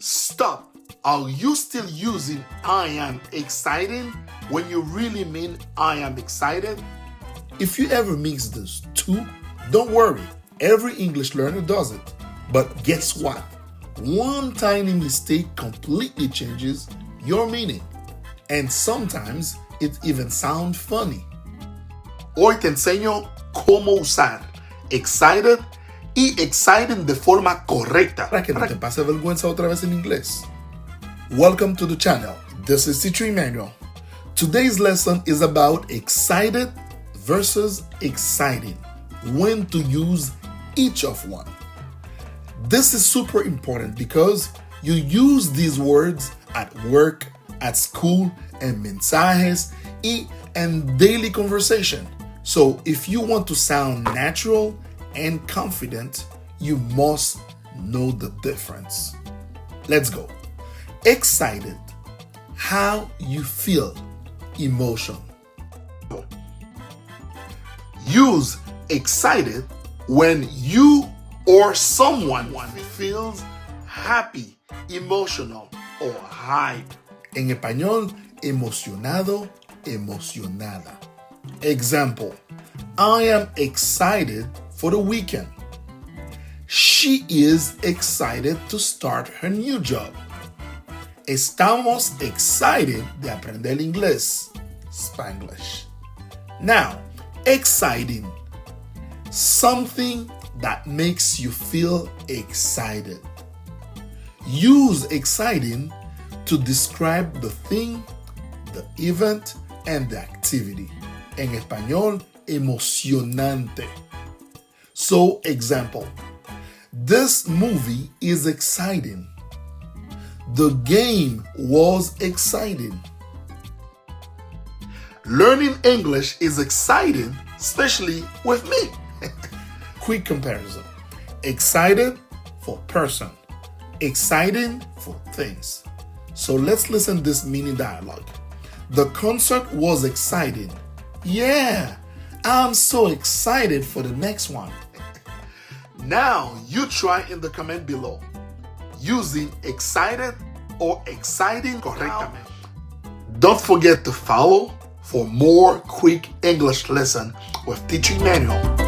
Stop. Are you still using I am excited when you really mean I am excited? If you ever mix those two, don't worry. Every English learner does it. But guess what? One tiny mistake completely changes your meaning. And sometimes it even sounds funny. Hoy te enseño cómo usar excited y exciting de forma correcta para que no te pase vergüenza otra vez en inglés. Welcome to the channel. This is Teacher Emmanuel. Today's lesson is about excited versus exciting. When to use each of one. This is super important because you use these words at work, at school, en mensajes, y en daily conversation. So if you want to sound natural and confident, you must know the difference. Let's go. Excited. How you feel. Emotion. Use excited when you or someone feels happy, emotional, or hype. En español, emocionado, emocionada. Example, I am excited for the weekend. She is excited to start her new job. Estamos excited de aprender inglés, Spanglish. Now, exciting. Something that makes you feel excited. Use exciting to describe the thing, the event, and the activity. En español, emocionante. So, example, this movie is exciting. The game was exciting. Learning English is exciting, especially with me. Quick comparison. Excited for person. Exciting for things. So let's listen to this mini dialogue. The concert was exciting. Yeah, I'm so excited for the next one. Now you try in the comment below using excited or exciting correctamente. Don't forget to follow for more quick English lesson with Teacher Emmanuel.